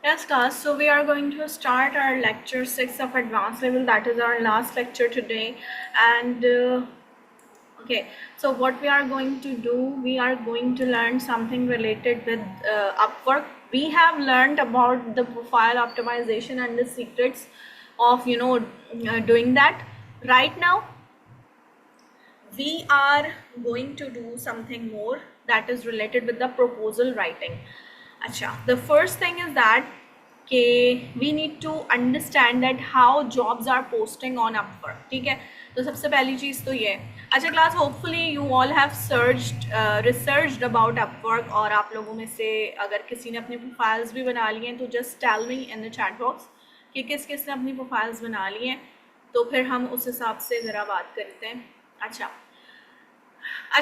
Yes, class. So we are going to start our lecture 6 of advanced level. That is our last lecture today. And okay, so what we are going to do, we are going to learn something related with Upwork. We have learned about the profile optimization and the secrets of doing that. Right now, we are going to do something more that is related with the proposal writing. Acha, the first thing is that we need to understand that how jobs are posting on Upwork. ठीक है, तो सबसे पहली चीज़ तो ये अच्छा class, hopefully you all have researched about Upwork, और आप लोगों में से अगर किसी ने अपनी प्रोफाइल्स भी बना लिए हैं तो just tell me in the chat box कि किस किस ने अपनी प्रोफाइल्स बना ली हैं, तो फिर हम उस हिसाब से ज़रा बात करते हैं। अच्छा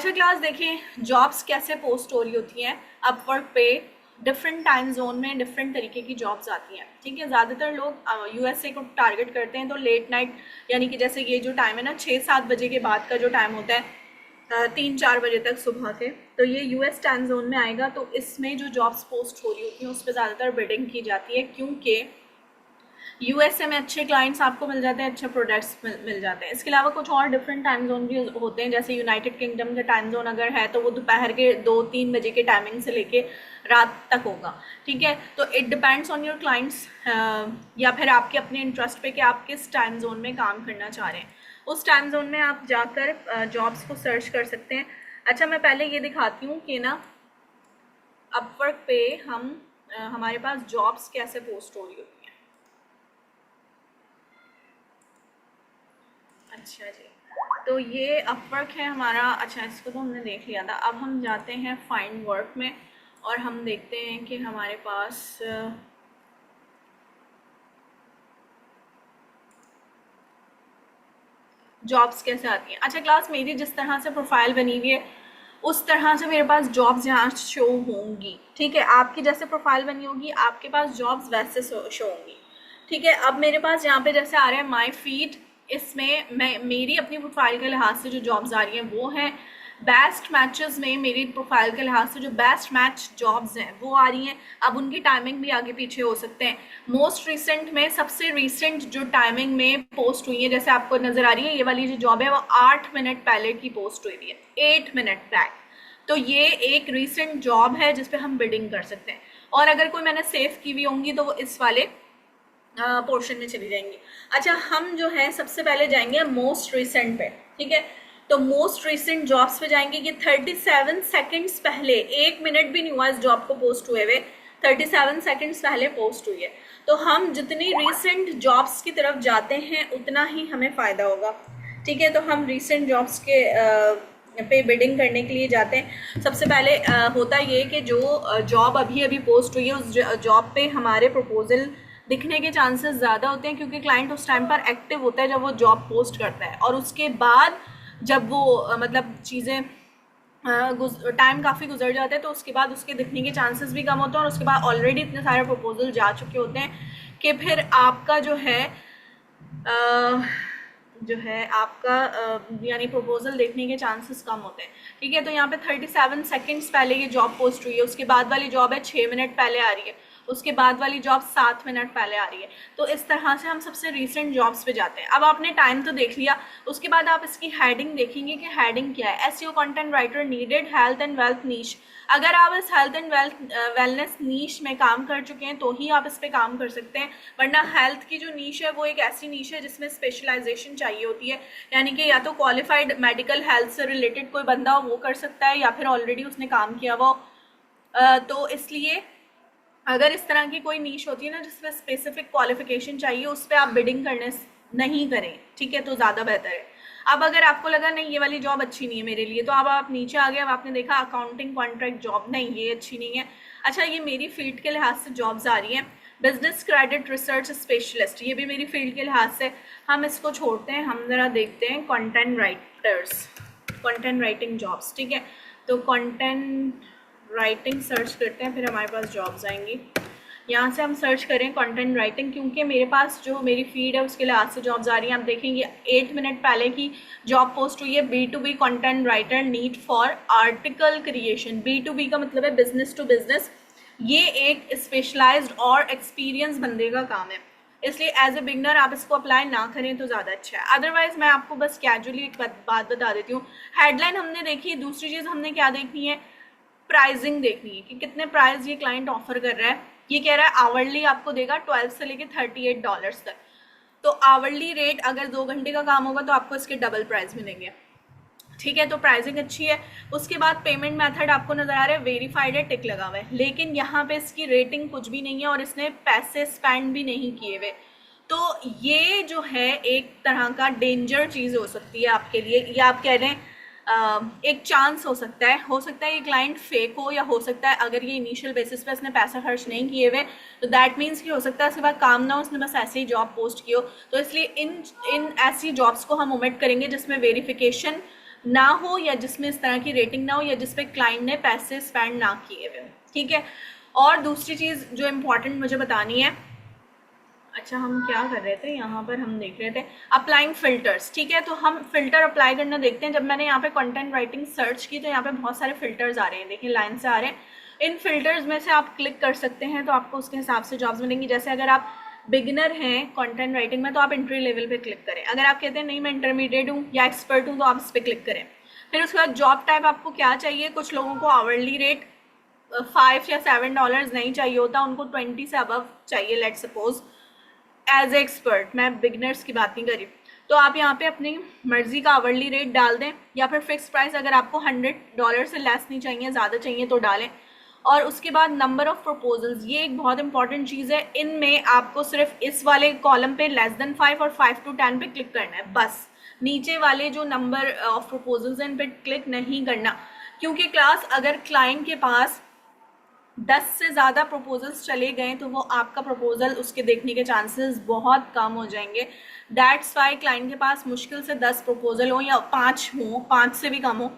क्लास, देखिए जॉब्स कैसे पोस्ट हो रही होती हैं अपवर्क पे। डिफरेंट टाइम जोन में डिफरेंट तरीके की जॉब्स आती हैं, ठीक है। ज़्यादातर लोग यूएसए को टारगेट करते हैं, तो लेट नाइट यानी कि जैसे ये जो टाइम है ना 6-7 बजे के बाद का जो टाइम होता है 3-4 बजे तक सुबह के, तो ये यूएस टाइम जोन में आएगा। तो इसमें जो जॉब्स पोस्ट हो रही होती हैं उस पर ज़्यादातर बिडिंग की जाती है, क्योंकि यूएसए में अच्छे क्लाइंट्स आपको मिल जाते हैं, अच्छे प्रोडक्ट्स मिल जाते हैं। इसके अलावा कुछ और डिफरेंट टाइम जोन भी होते हैं, जैसे यूनाइटेड किंगडम का टाइम जोन अगर है तो वो दोपहर के 2-3 बजे के टाइमिंग से लेके रात तक होगा, ठीक है। तो it depends on your clients, या फिर आपके अपने इंटरेस्ट पे कि आप किस टाइम जोन में काम करना चाह रहे हैं। उस टाइम जोन में आप जाकर जॉब्स को सर्च कर सकते हैं। अच्छा, मैं पहले ये दिखाती हूँ कि ना अपवर्क पे हमारे पास जॉब्स कैसे पोस्ट हो रही होती हैं। अच्छा जी, तो ये अपवर्क है हमारा। अच्छा, इसको तो हमने देख लिया था। अब हम जाते हैं फाइंड वर्क में और हम देखते हैं कि हमारे पास जॉब्स कैसे आती हैं। अच्छा क्लास, मेरी जिस तरह से प्रोफाइल बनी हुई है उस तरह से मेरे पास जॉब्स यहाँ शो होंगी, ठीक है। आपकी जैसे प्रोफाइल बनी होगी आपके पास जॉब्स वैसे शो होंगी, ठीक है। अब मेरे पास यहाँ पे जैसे आ रहे हैं माई फीड, इसमें मेरी अपनी प्रोफाइल के लिहाज से जो जॉब्स आ रही हैं वो हैं बेस्ट मैचेस में। मेरी प्रोफाइल के लिहाज से जो बेस्ट मैच जॉब्स हैं वो आ रही हैं। अब उनकी टाइमिंग भी आगे पीछे हो सकते हैं। मोस्ट रिसेंट में सबसे रिसेंट जो टाइमिंग में पोस्ट हुई है, जैसे आपको नज़र आ रही है ये वाली जो जॉब है वो 8 मिनट पहले की पोस्ट हुई है, 8 मिनट बैक। तो ये एक रिसेंट जॉब है जिस पे हम बिडिंग कर सकते हैं, और अगर कोई मैंने सेव की हुई होंगी तो वो इस वाले पोर्शन में चली जाएंगी। अच्छा, हम जो है सबसे पहले जाएंगे मोस्ट रिसेंट पे, ठीक है। तो मोस्ट रिसेंट जॉब्स पे जाएंगे कि 37 सेकंड्स पहले, 1 मिनट भी नहीं हुआ इस जॉब को पोस्ट हुए हुए, 37 सेकंड्स पहले पोस्ट हुई है। तो हम जितनी रिसेंट जॉब्स की तरफ जाते हैं उतना ही हमें फ़ायदा होगा, ठीक है। तो हम रिसेंट जॉब्स के पे बिडिंग करने के लिए जाते हैं। सबसे पहले होता ये कि जो जॉब अभी अभी पोस्ट हुई है उस जॉब पे हमारे प्रपोजल दिखने के चांसेस ज़्यादा होते हैं, क्योंकि क्लाइंट उस टाइम पर एक्टिव होता है जब वो जॉब पोस्ट करता है। और उसके बाद जब वो मतलब चीज़ें टाइम काफ़ी गुजर जाता है तो उसके बाद उसके दिखने के चांसेस भी कम होते हैं, और उसके बाद ऑलरेडी इतने सारे प्रपोजल जा चुके होते हैं कि फिर आपका जो है आपका यानी प्रपोजल देखने के चांसेस कम होते हैं, ठीक है। तो यहाँ पे 37 सेकंड्स पहले ये जॉब पोस्ट हुई है, उसके बाद वाली जॉब है 6 मिनट पहले आ रही है, उसके बाद वाली जॉब 7 मिनट पहले आ रही है। तो इस तरह से हम सबसे रीसेंट जॉब्स पे जाते हैं। अब आपने टाइम तो देख लिया, उसके बाद आप इसकी हेडिंग देखेंगे कि हेडिंग क्या है। SEO content writer needed health and wealth niche. अगर आप इस हेल्थ एंड वेलनेस नीश में काम कर चुके हैं तो ही आप इस पर काम कर सकते हैं, वरना हेल्थ की जो नीश है वो एक ऐसी नीश है जिसमें स्पेशलाइजेशन चाहिए होती है, यानी कि या तो क्वालिफाइड मेडिकल हेल्थ से रिलेटेड कोई बंदा हो वो कर सकता है, या फिर ऑलरेडी उसने काम किया हुआ हो। तो इसलिए अगर इस तरह की कोई नीश होती है ना जिसमें स्पेसिफिक क्वालिफिकेशन चाहिए, उस पर आप बिडिंग करने नहीं करें, ठीक है, तो ज़्यादा बेहतर है। अब अगर आपको लगा नहीं ये वाली जॉब अच्छी नहीं है मेरे लिए, तो अब आप नीचे आ गए, अब आपने देखा अकाउंटिंग कॉन्ट्रैक्ट जॉब, नहीं ये अच्छी नहीं है। अच्छा, ये मेरी फील्ड के लिहाज से जॉब्स आ रही हैं। बिजनेस क्रेडिट रिसर्च स्पेशलिस्ट, ये भी मेरी फील्ड के लिहाज से, हम इसको छोड़ते हैं, हम ज़रा देखते हैं content writers, content writing jobs, ठीक है। तो कंटेंट राइटिंग सर्च करते हैं, फिर हमारे पास जॉब्स आएंगी। यहाँ से हम सर्च करें कंटेंट राइटिंग, क्योंकि मेरे पास जो मेरी फीड है उसके लिहाज से जॉब्स आ रही हैं। आप देखेंगे 8 मिनट पहले की जॉब पोस्ट हुई है, B2B content writer need for article creation. B2B का मतलब है बिजनेस टू बिजनेस, ये एक स्पेशलाइज्ड और एक्सपीरियंस बंदे का काम है, इसलिए एज ए बिगनर आप इसको अप्लाई ना करें तो ज़्यादा अच्छा है। अदरवाइज मैं आपको बस कैजुअली एक बात बता देती हूँ। हेडलाइन हमने देखी, दूसरी चीज़ हमने क्या देखनी है, प्राइसिंग देखनी है कि कितने प्राइस ये क्लाइंट ऑफर कर रहा है। ये कह रहा है आवरली आपको देगा 12 से लेके $38 तक, तो आवरली रेट अगर 2 घंटे का काम होगा तो आपको इसके डबल प्राइस मिलेंगे, ठीक है। तो प्राइसिंग अच्छी है। उसके बाद पेमेंट मेथड आपको नजर आ रहा है वेरीफाइड है, टिक लगा हुआ है, लेकिन यहाँ पे इसकी रेटिंग कुछ भी नहीं है और इसने पैसे स्पेंड भी नहीं किए हुए। तो ये जो है एक तरह का डेंजर चीज़ हो सकती है आपके लिए, या आप कह रहे हैं एक चांस हो सकता है ये क्लाइंट फेक हो, या हो सकता है अगर ये इनिशियल बेसिस पे इसने पैसा खर्च नहीं किए हुए तो दैट मीन्स कि हो सकता है इसके बाद काम ना हो, उसने बस ऐसे ही जॉब पोस्ट की हो। तो इसलिए इन ऐसी जॉब्स को हम ओमिट करेंगे जिसमें वेरिफिकेशन ना हो, या जिसमें इस तरह की रेटिंग ना हो, या जिसपे क्लाइंट ने पैसे स्पेंड ना किए हुए, ठीक है। और दूसरी चीज़ जो इम्पोर्टेंट मुझे बतानी है, अच्छा हम क्या कर रहे थे यहाँ पर, हम देख रहे थे अप्लाइंग फिल्टर्स, ठीक है। तो हम फिल्टर अप्लाई करना देखते हैं। जब मैंने यहाँ पे कंटेंट राइटिंग सर्च की तो यहाँ पे बहुत सारे फिल्टर्स आ रहे हैं, देखिए लाइन से आ रहे हैं। इन फिल्टर्स में से आप क्लिक कर सकते हैं तो आपको उसके हिसाब से जॉब्स मिलेंगी। जैसे अगर आप बिगिनर हैं कंटेंट राइटिंग में तो आप एंट्री लेवल पे क्लिक करें, अगर आप कहते हैं नहीं मैं इंटरमीडिएट हूँ या एक्सपर्ट हूँ तो आप इस पर क्लिक करें। फिर उसके बाद जॉब टाइप आपको क्या चाहिए, कुछ लोगों को आवरली रेट $5 या $7 नहीं चाहिए होता, उनको 20 से अबव चाहिए, let suppose as a expert, मैं बिगनर्स की बात नहीं करी। तो आप यहाँ पे अपनी मर्जी का आवरली रेट डाल दें, या फिर फिक्स प्राइस अगर आपको $100 से लेस नहीं चाहिए, ज़्यादा चाहिए तो डालें। और उसके बाद नंबर ऑफ प्रपोजल्स, ये एक बहुत इंपॉर्टेंट चीज़ है। इनमें आपको सिर्फ इस वाले कॉलम पे <5 और 5 to 10 पे क्लिक करना है बस, नीचे वाले जो नंबर ऑफ प्रपोजल्स हैं इन पे क्लिक नहीं करना, क्योंकि क्लास अगर क्लाइंट के पास 10 से ज़्यादा प्रपोजल्स चले गए तो वो आपका प्रपोजल उसके देखने के चांसेस बहुत कम हो जाएंगे। दैट्स वाई क्लाइंट के पास मुश्किल से 10 प्रपोजल हो या 5 हो, 5 से भी कम हो,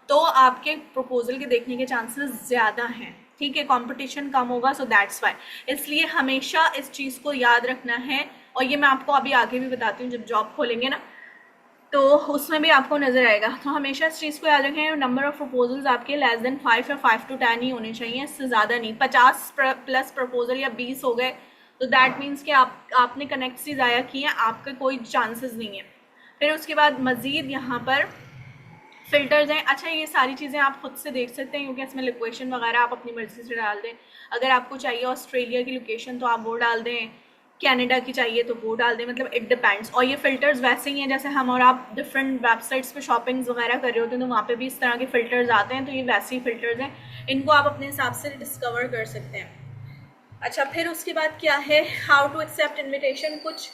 तो आपके प्रपोजल के देखने के चांसेस ज़्यादा हैं, ठीक है, कंपटीशन कम होगा। सो दैट्स वाई, इसलिए हमेशा इस चीज़ को याद रखना है। और ये मैं आपको अभी आगे भी बताती हूँ, जब जॉब खोलेंगे ना तो उसमें भी आपको नजर आएगा। तो हमेशा इस चीज़ को याद रखें, नंबर ऑफ प्रपोजल्स आपके <5 या 5 to 10 ही होने चाहिए, इससे ज़्यादा नहीं। 50 प्लस प्रपोजल या 20 हो गए तो दैट मीन्स कि आपने कनेक्ट्स ही ज़ाया किए हैं, आपके कोई चांसेस नहीं है। फिर उसके बाद मज़ीद यहाँ पर फिल्टर्स हैं। अच्छा ये सारी चीज़ें आप खुद से देख सकते हैं, क्योंकि इसमें लोकेशन वगैरह आप अपनी मर्जी से डाल दें। अगर आपको चाहिए ऑस्ट्रेलिया की लोकेशन तो आप वो डाल दें, कनाडा की चाहिए तो वो डाल दें, मतलब इट डिपेंड्स। और ये फ़िल्टर्स वैसे ही हैं जैसे हम और आप डिफरेंट वेबसाइट्स पे शॉपिंग्स वगैरह कर रहे होते हैं तो वहाँ पे भी इस तरह के फ़िल्टर्स आते हैं, तो ये वैसे ही फ़िल्टर्स हैं, इनको आप अपने हिसाब से डिस्कवर कर सकते हैं। अच्छा फिर उसके बाद क्या है, हाउ टू एक्सेप्ट इन्विटेशन। कुछ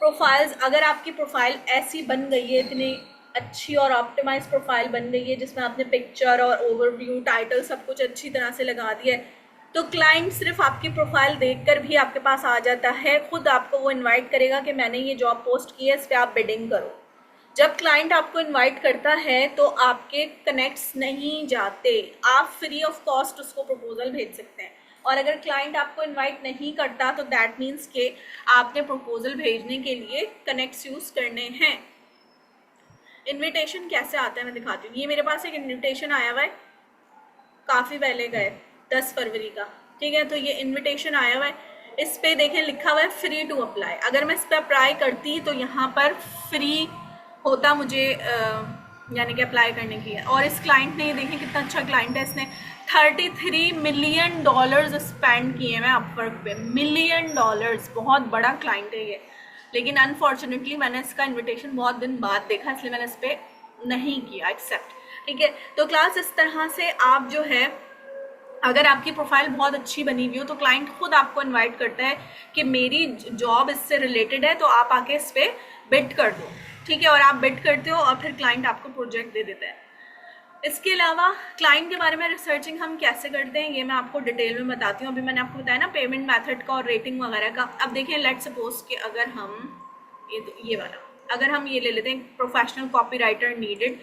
प्रोफाइल्स, अगर आपकी प्रोफाइल ऐसी बन गई है, इतनी अच्छी और ऑप्टिमाइज प्रोफाइल बन गई है जिसमें आपने पिक्चर और ओवरव्यू टाइटल सब कुछ अच्छी तरह से लगा दिया है, तो क्लाइंट सिर्फ आपकी प्रोफाइल देखकर भी आपके पास आ जाता है, खुद आपको वो इनवाइट करेगा कि मैंने ये जॉब पोस्ट की है, इस पर आप बिडिंग करो। जब क्लाइंट आपको इनवाइट करता है तो आपके कनेक्ट्स नहीं जाते, आप फ्री ऑफ कॉस्ट उसको प्रपोजल भेज सकते हैं। और अगर क्लाइंट आपको इनवाइट नहीं करता तो दैट मीन्स के आपने प्रपोजल भेजने के लिए कनेक्ट्स यूज़ करने हैं। इन्विटेशन कैसे आता है मैं दिखाती हूँ। ये मेरे पास एक इन्विटेशन आया हुआ है, काफ़ी पहले गए 10 फरवरी का, ठीक है। तो ये इनविटेशन आया हुआ है, इस पे देखें लिखा हुआ है फ्री टू अप्लाई। अगर मैं इस पर अप्लाई करती तो यहाँ पर फ्री होता मुझे यानी कि अप्लाई करने की है। और इस क्लाइंट ने, ये देखें कितना अच्छा क्लाइंट है, इसने $33 मिलियन स्पेंड किए हैं अपवर्क पे, $1 मिलियन, बहुत बड़ा क्लाइंट है ये। लेकिन अनफॉर्चुनेटली मैंने इसका इन्विटेशन बहुत दिन बाद देखा, इसलिए मैंने इस पर नहीं किया एक्सेप्ट, ठीक है। तो क्लास इस तरह से आप जो है, अगर आपकी प्रोफाइल बहुत अच्छी बनी हुई हो तो क्लाइंट खुद आपको इनवाइट करता है कि मेरी जॉब इससे रिलेटेड है तो आप आके इस पर बिड कर दो, ठीक है। और आप बिड करते हो और फिर क्लाइंट आपको प्रोजेक्ट दे देता है। इसके अलावा क्लाइंट के बारे में रिसर्चिंग हम कैसे करते हैं ये मैं आपको डिटेल में बताती हूँ। अभी मैंने आपको बताया ना पेमेंट मेथड का और रेटिंग वगैरह का। अब देखिए लेट सपोज कि अगर हम ये वाला, अगर हम ये ले लेते हैं प्रोफेशनल कॉपीराइटर नीडेड,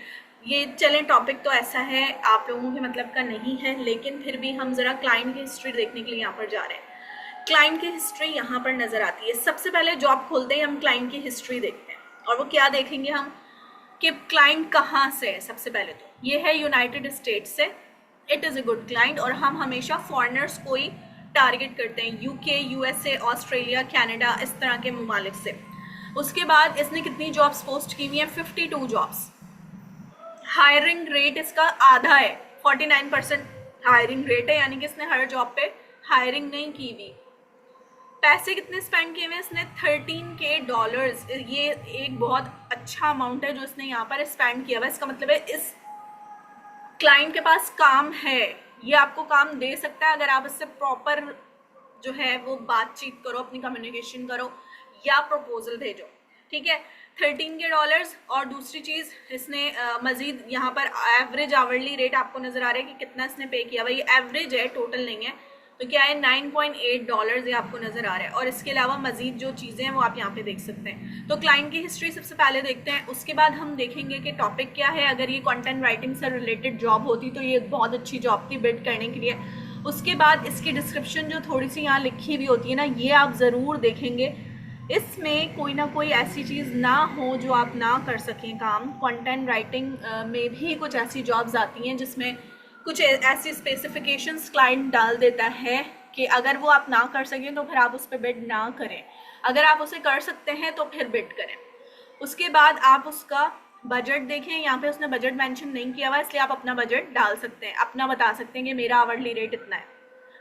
ये चलें टॉपिक तो ऐसा है आप लोगों के मतलब का नहीं है, लेकिन फिर भी हम ज़रा क्लाइंट की हिस्ट्री देखने के लिए यहाँ पर जा रहे हैं। क्लाइंट की हिस्ट्री यहाँ पर नज़र आती है। सबसे पहले जॉब खोलते ही हम क्लाइंट की हिस्ट्री देखते हैं, और वो क्या देखेंगे हम कि क्लाइंट कहाँ से है। सबसे पहले तो ये है यूनाइटेड स्टेट्स से, it is a good client, और हम हमेशा फॉरेनर्स को ही टारगेट करते हैं, यूके, यूएसए, ऑस्ट्रेलिया, कनाडा, इस तरह के ममालिक से। उसके बाद इसने कितनी जॉब्स पोस्ट की हुई हैं? 52 जॉब्स। हायरिंग रेट इसका आधा है, 49% हायरिंग रेट है, यानी कि इसने हर जॉब पे हायरिंग नहीं की हुई। पैसे कितने स्पेंड किए हुए इसने? $13K। ये एक बहुत अच्छा अमाउंट है जो इसने यहाँ पर स्पेंड किया हुआ है। इसका मतलब है इस क्लाइंट के पास काम है, ये आपको काम दे सकता है अगर आप इससे प्रॉपर जो है वो बातचीत करो, अपनी कम्युनिकेशन करो या प्रपोजल भेजो, ठीक है। $13K। और दूसरी चीज इसने मजीद यहाँ पर एवरेज आवरली रेट आपको नजर आ रहा है कि कितना इसने पे किया हुआ, ये एवरेज है, टोटल नहीं है। तो क्या है, $9.8 ये आपको नजर आ रहा है। और इसके अलावा मजीद जो चीजें हैं वो आप यहाँ पे देख सकते हैं। तो क्लाइंट की हिस्ट्री सबसे पहले देखते हैं, उसके बाद हम देखेंगे कि टॉपिक क्या है। अगर ये कंटेंट राइटिंग से रिलेटेड जॉब होती तो ये बहुत अच्छी जॉब थी बिल्ड करने के लिए। उसके बाद इसकी डिस्क्रिप्शन जो थोड़ी सी यहाँ लिखी हुई होती है ना, ये आप ज़रूर देखेंगे। इसमें कोई ना कोई ऐसी चीज़ ना हो जो आप ना कर सकें काम। कंटेंट राइटिंग में भी कुछ ऐसी जॉब्स आती हैं जिसमें कुछ ऐसी स्पेसिफिकेशंस क्लाइंट डाल देता है कि अगर वो आप ना कर सकें तो फिर आप उस पर बिड ना करें, अगर आप उसे कर सकते हैं तो फिर बिड करें। उसके बाद आप उसका बजट देखें, यहाँ पे उसने बजट मेंशन नहीं किया हुआ, इसलिए आप अपना बजट डाल सकते हैं, अपना बता सकते हैं कि मेरा आवरली रेट इतना है।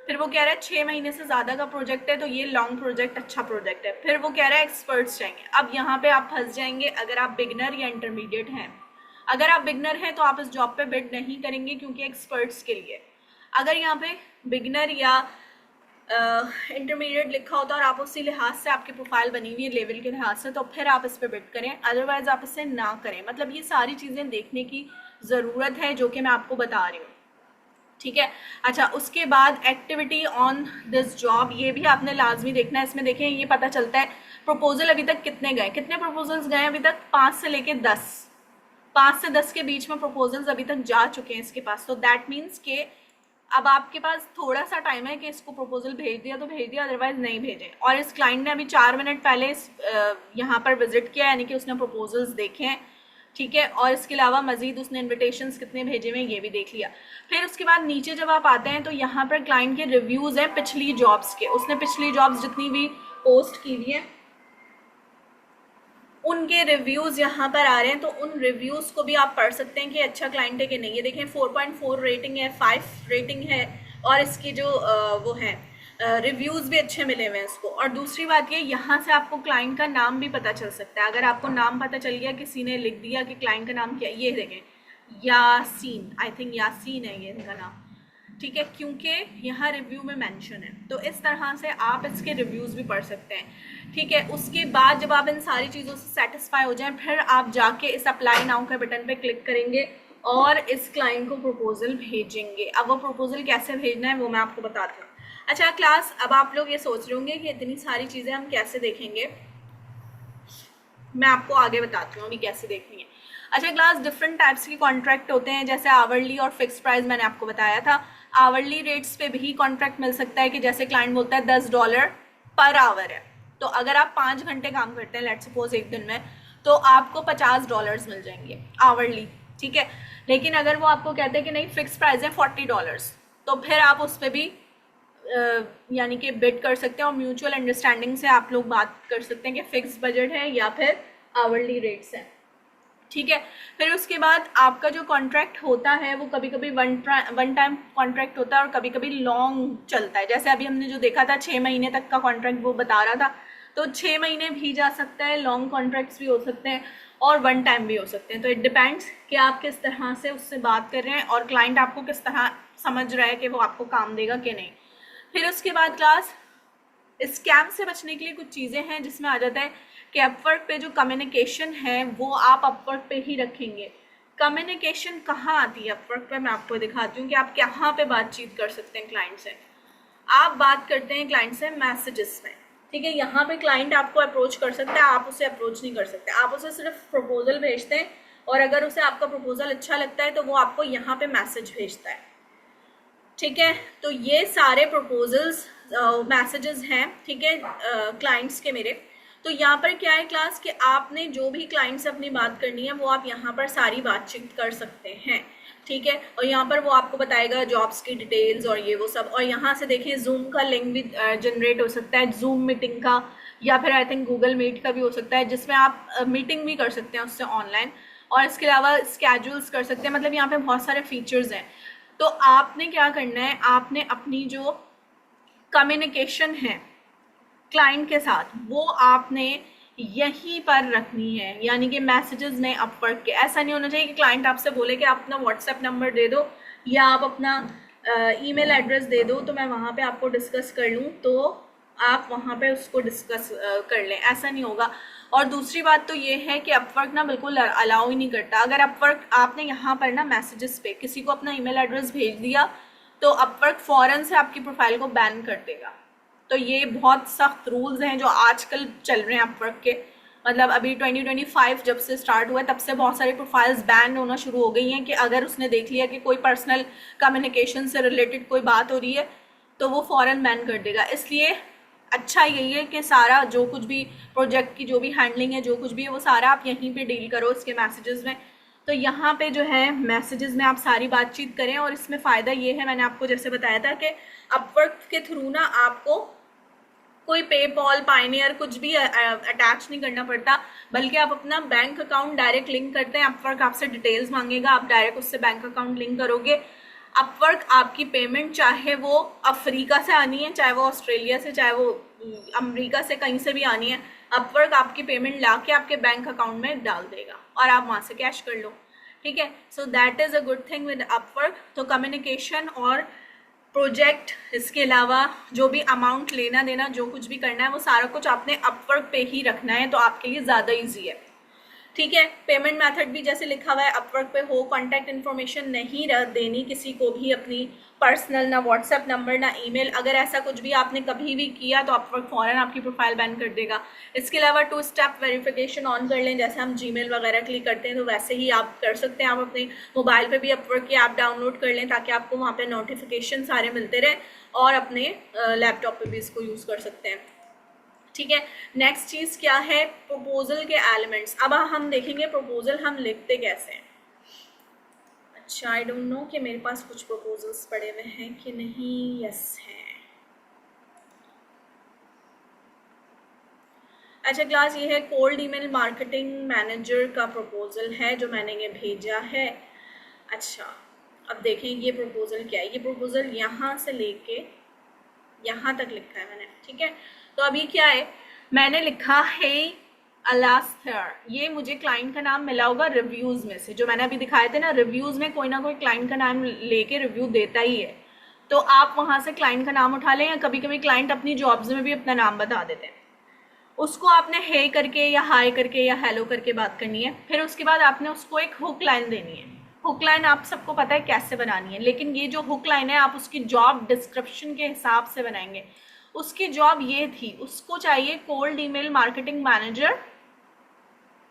फिर वो कह रहा है 6 महीने से ज़्यादा का प्रोजेक्ट है तो ये लॉन्ग प्रोजेक्ट, अच्छा प्रोजेक्ट है। फिर वो कह रहा है एक्सपर्ट्स चाहिए। अब यहाँ पे आप फंस जाएंगे अगर आप बिगनर या इंटरमीडिएट हैं। अगर आप बिगनर हैं तो आप इस जॉब पे बिड नहीं करेंगे क्योंकि एक्सपर्ट्स के लिए। अगर यहाँ पे बिगनर या इंटरमीडिएट लिखा होता और आप उसी लिहाज से आपकी प्रोफाइल बनी हुई है लेवल के लिहाज से, तो फिर आप इस पर बिड करें, अदरवाइज आप इसे ना करें। मतलब ये सारी चीज़ें देखने की ज़रूरत है जो कि मैं आपको बता रही हूँ, ठीक है। अच्छा, उसके बाद एक्टिविटी ऑन दिस जॉब, ये भी आपने लाजमी देखना है। इसमें देखें, ये पता चलता है प्रपोजल अभी तक कितने गए, कितने प्रपोजल्स गए अभी तक? 5 से लेके 10, 5 से 10 के बीच में प्रपोजल्स अभी तक जा चुके हैं इसके पास। तो दैट मीन्स के अब आपके पास थोड़ा सा टाइम है कि इसको प्रपोजल भेज दिया तो भेज दिया, अदरवाइज नहीं भेजें। और इस क्लाइंट ने अभी 4 मिनट पहले यहाँ पर विजिट किया, यानी कि उसने प्रपोजल्स देखे हैं, ठीक है। और इसके अलावा मजीद उसने इन्विटेशंस कितने भेजे हुए ये भी देख लिया। फिर उसके बाद नीचे जब आप आते हैं तो यहाँ पर क्लाइंट के रिव्यूज़ हैं पिछली जॉब्स के। उसने पिछली जॉब्स जितनी भी पोस्ट की हुई हैं उनके रिव्यूज़ यहाँ पर आ रहे हैं, तो उन रिव्यूज़ को भी आप पढ़ सकते हैं कि अच्छा क्लाइंट है कि नहीं। ये देखें 4.4 रेटिंग है, 5 रेटिंग है, और इसकी जो वो है रिव्यूज़ भी अच्छे मिले हुए हैं इसको। और दूसरी बात ये, यहाँ से आपको क्लाइंट का नाम भी पता चल सकता है। अगर आपको नाम पता चल गया, किसी ने लिख दिया कि क्लाइंट का नाम क्या, ये देखें यासीन, आई थिंक यासीन है ये इनका नाम, ठीक है, क्योंकि यहाँ रिव्यू में मेंशन है। तो इस तरह से आप इसके रिव्यूज़ भी पढ़ सकते हैं, ठीक है। उसके बाद जब आप इन सारी चीज़ों से सेटिस्फाई हो जाएं, फिर आप जाके इस अप्लाई नाउ के बटन पे क्लिक करेंगे और इस क्लाइंट को प्रपोजल भेजेंगे। अब वो प्रपोजल कैसे भेजना है वो मैं आपको बताती हूँ। अच्छा क्लास, अब आप लोग ये सोच रहे होंगे कि इतनी सारी चीज़ें हम कैसे देखेंगे, मैं आपको आगे बताती हूँ अभी कैसे देखनी है। अच्छा क्लास, डिफरेंट टाइप्स के कॉन्ट्रैक्ट होते हैं, जैसे आवरली और फिक्स प्राइस मैंने आपको बताया था। आवरली रेट्स पे भी कॉन्ट्रैक्ट मिल सकता है कि जैसे क्लाइंट बोलता है $10 पर आवर है, तो अगर आप 5 घंटे काम करते हैं लेट्स सपोज एक दिन में, तो आपको $50 मिल जाएंगे आवरली, ठीक है। लेकिन अगर वो आपको कहते हैं कि नहीं फिक्स प्राइस है $40, तो फिर आप उस पर भी यानी कि बिड कर सकते हैं और म्यूचुअल अंडरस्टैंडिंग से आप लोग बात कर सकते हैं कि फिक्स बजट है या फिर आवरली रेट्स हैं, ठीक है। फिर उसके बाद आपका जो कॉन्ट्रैक्ट होता है वो कभी कभी वन टाइम कॉन्ट्रैक्ट होता है और कभी कभी लॉन्ग चलता है। जैसे अभी हमने जो देखा था 6 महीने तक का कॉन्ट्रैक्ट वो बता रहा था, तो 6 महीने भी जा सकता है, लॉन्ग कॉन्ट्रैक्ट्स भी हो सकते हैं और वन टाइम भी हो सकते हैं। तो इट डिपेंड्स कि आप किस तरह से उससे बात कर रहे हैं और क्लाइंट आपको किस तरह समझ रहा है कि वो आपको काम देगा कि नहीं। फिर उसके बाद क्लास, स्कैम से बचने के लिए कुछ चीज़ें हैं जिसमें आ जाता है कि अपवर्क पे जो कम्युनिकेशन है वो आप अपवर्क पे ही रखेंगे। कम्युनिकेशन कहाँ आती है अपवर्क पे, मैं आपको दिखाती हूँ कि आप कहाँ पे बातचीत कर सकते हैं क्लाइंट से। आप बात करते हैं क्लाइंट से मैसेजेस में, ठीक है। यहाँ पे क्लाइंट आपको अप्रोच कर सकता है, आप उसे अप्रोच नहीं कर सकते। आप उसे सिर्फ प्रपोजल भेजते हैं और अगर उसे आपका प्रपोजल अच्छा लगता है तो वो आपको यहाँ पे मैसेज भेजता है, ठीक है। तो ये सारे प्रपोजल्स मैसेजेस हैं, ठीक है, क्लाइंट्स के मेरे। तो यहाँ पर क्या है क्लास कि आपने जो भी क्लाइंट से अपनी बात करनी है वो आप यहाँ पर सारी बातचीत कर सकते हैं। ठीक है। और यहाँ पर वो आपको बताएगा जॉब्स की डिटेल्स और ये वो सब। और यहाँ से देखें जूम का लिंक भी जनरेट हो सकता है, जूम मीटिंग का, या फिर आई थिंक गूगल मीट का भी हो सकता है, जिसमें आप मीटिंग भी कर सकते हैं उससे ऑनलाइन। और इसके अलावा स्केड्यूल्स कर सकते हैं। मतलब यहाँ पे बहुत सारे फीचर्स हैं। तो आपने क्या करना है, आपने अपनी जो कम्युनिकेशन है क्लाइंट के साथ वो आपने यहीं पर रखनी है, यानी कि मैसेजेस में अपवर्क के। ऐसा नहीं होना चाहिए कि क्लाइंट आपसे बोले कि आप अपना व्हाट्सएप नंबर दे दो या आप अपना ईमेल एड्रेस दे दो तो मैं वहाँ पे आपको डिस्कस कर लूँ, तो आप वहाँ पे उसको डिस्कस कर लें। ऐसा नहीं होगा। और दूसरी बात तो ये है कि अपवर्क ना बिल्कुल अलाउ ही नहीं करता। अगर अपवर्क आपने यहाँ पर ना मैसेजेस पे किसी को अपना ईमेल एड्रेस भेज दिया तो अपवर्क फ़ौरन से आपकी प्रोफाइल को बैन कर देगा। तो ये बहुत सख्त रूल्स हैं जो आजकल चल रहे हैं अपवर्क के। मतलब अभी 2025 जब से स्टार्ट हुआ है तब से बहुत सारी प्रोफाइल्स बैन होना शुरू हो गई हैं कि अगर उसने देख लिया कि कोई पर्सनल कम्युनिकेशन से रिलेटेड कोई बात हो रही है तो वो फ़ौरन बैन कर देगा। इसलिए अच्छा यही है कि सारा जो कुछ भी प्रोजेक्ट की जो भी हैंडलिंग है, जो कुछ भी है, वो सारा आप यहीं पे डील करो इसके मैसेजेस में। तो यहाँ पे जो है मैसेजेस में आप सारी बातचीत करें। और इसमें फ़ायदा ये है, मैंने आपको जैसे बताया था कि अपवर्क के थ्रू ना आपको कोई पेपॉल, पायनियर कुछ भी अटैच नहीं करना पड़ता, बल्कि आप अपना बैंक अकाउंट डायरेक्ट लिंक करते हैं। अपवर्क आपसे डिटेल्स मांगेगा, आप डायरेक्ट उससे बैंक अकाउंट लिंक करोगे। अपवर्क आपकी पेमेंट चाहे वो अफ्रीका से आनी है, चाहे वो ऑस्ट्रेलिया से, चाहे वो अमेरिका से, कहीं से भी आनी है, अपवर्क आपकी पेमेंट ला के आपके बैंक अकाउंट में डाल देगा और आप वहाँ से कैश कर लो। ठीक है। So that is a good thing with Upwork. तो कम्युनिकेशन और प्रोजेक्ट, इसके अलावा जो भी अमाउंट लेना देना जो कुछ भी करना है वो सारा कुछ आपने अपवर्क पे ही रखना है, तो आपके लिए ज़्यादा ईजी है। ठीक है। पेमेंट मेथड भी जैसे लिखा हुआ है अपवर्क पे हो, कॉन्टैक्ट इन्फॉर्मेशन नहीं देनी किसी को भी अपनी पर्सनल, ना व्हाट्सएप नंबर ना ईमेल। अगर ऐसा कुछ भी आपने कभी भी किया तो अपवर्क फ़ौरन आपकी प्रोफाइल बैन कर देगा। इसके अलावा 2 स्टेप वेरिफिकेशन ऑन कर लें, जैसे हम जीमेल वगैरह के लिए करते हैं तो वैसे ही आप कर सकते हैं। आप अपने मोबाइल पे भी अपवर्क की ऐप डाउनलोड कर लें ताकि आपको वहाँ पे नोटिफिकेशन सारे मिलते रहें, और अपने लैपटॉप पे भी इसको यूज़ कर सकते हैं। ठीक है। नेक्स्ट चीज़ क्या है, प्रपोजल के एलिमेंट्स। अब हम देखेंगे प्रपोजल हम लिखते कैसे हैं। अच्छा, आई डोंट नो कि मेरे पास कुछ प्रपोजल्स पड़े हुए हैं कि नहीं। यस हैं। अच्छा क्लास, ये है कोल्ड ईमेल मार्केटिंग मैनेजर का प्रपोजल है जो मैंने ये भेजा है। अच्छा, अब देखें ये प्रपोजल क्या है। ये प्रपोजल यहाँ से लेके यहाँ तक लिखा है मैंने। ठीक है। तो अभी क्या है, मैंने लिखा है अलास्थर। ये मुझे क्लाइंट का नाम मिला होगा रिव्यूज़ में से, जो मैंने अभी दिखाए थे ना। रिव्यूज़ में कोई ना कोई क्लाइंट का नाम लेके रिव्यू देता ही है, तो आप वहाँ से क्लाइंट का नाम उठा लें, या कभी कभी क्लाइंट अपनी जॉब्स में भी अपना नाम बता देते हैं। उसको आपने हे करके या हाय करके या हेलो करके बात करनी है। फिर उसके बाद आपने उसको एक हुक लाइन देनी है। हुक लाइन आप सबको पता है कैसे बनानी है, लेकिन ये जो हुक लाइन है आप उसकी जॉब डिस्क्रिप्शन के हिसाब से बनाएंगे। उसकी जॉब ये थी, उसको चाहिए cold email marketing manager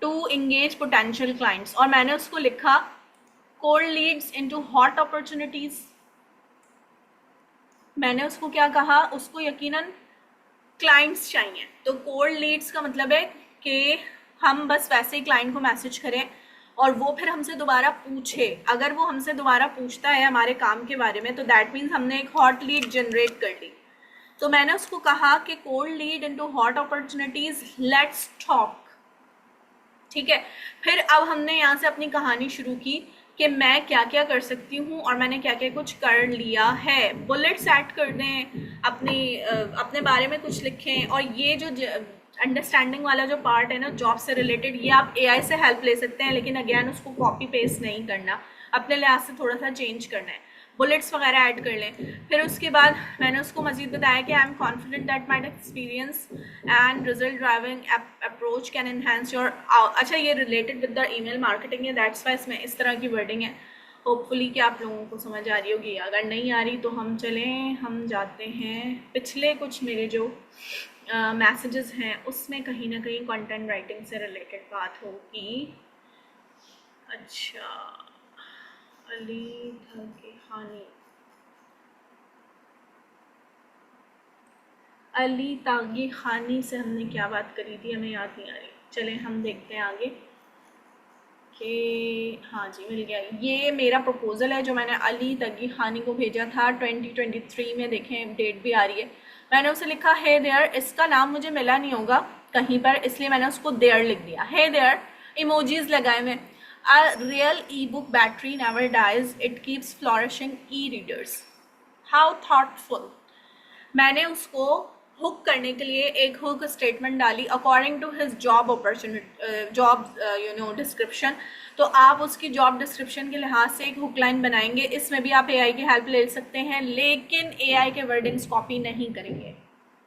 to engage potential clients, और मैंने उसको लिखा cold leads into hot opportunities. मैंने उसको क्या कहा, उसको यकीनन क्लाइंट्स चाहिए। तो कोल्ड लीड्स का मतलब है कि हम बस वैसे ही क्लाइंट को मैसेज करें और वो फिर हमसे दोबारा पूछे। अगर वो हमसे दोबारा पूछता है हमारे काम के बारे में तो दैट मीन्स हमने एक हॉट लीड जनरेट कर ली। तो मैंने उसको कहा कि cold lead into hot opportunities, let's talk. ठीक है। फिर अब हमने यहाँ से अपनी कहानी शुरू की कि मैं क्या क्या कर सकती हूँ और मैंने क्या क्या कुछ कर लिया है। बुलेट्स ऐड कर दें, अपने बारे में कुछ लिखें। और ये जो अंडरस्टैंडिंग वाला जो पार्ट है ना जॉब से रिलेटेड, ये आप एआई से हेल्प ले सकते हैं, लेकिन अगेन उसको कॉपी पेस्ट नहीं करना, अपने लिहाज से थोड़ा सा चेंज करना है। बुलेट्स वगैरह ऐड कर लें। फिर उसके बाद मैंने उसको मजीद बताया कि I am confident that my experience and result driving approach can enhance your. अच्छा, ये related with the email marketing है, दैट्स वाई इसमें इस तरह की वर्डिंग है। होपफुली कि आप लोगों को समझ आ रही होगी। अगर नहीं आ रही तो हम जाते हैं पिछले कुछ मेरे जो मैसेजेस हैं उसमें कहीं ना कहीं कंटेंट राइटिंग से रिलेटेड बात होगी। अच्छा, अली तागिहानी, अली तागिहानी से हमने क्या बात करी थी, हमें याद नहीं आ रही। चलें हम देखते हैं आगे। कि हाँ जी मिल गया। ये मेरा प्रपोज़ल है जो मैंने अली तगी खानी को भेजा था 2023 में, देखें डेट भी आ रही है। मैंने उसे लिखा है देयर, इसका नाम मुझे मिला नहीं होगा कहीं पर, इसलिए मैंने उसको देयर लिख दिया है देयर, इमोजीज लगाए मैं। A real e book battery never dies, it keeps flourishing e readers, how thoughtful. मैंने उसको हुक करने के लिए एक हुक स्टेटमेंट डाली according to his job opportunity, job description. तो आप उसकी जॉब डिस्क्रिप्शन के लिहाज से एक हुक लाइन बनाएंगे। इसमें भी आप एआई की हेल्प ले सकते हैं, लेकिन एआई के वर्डिंग्स कॉपी नहीं करेंगे,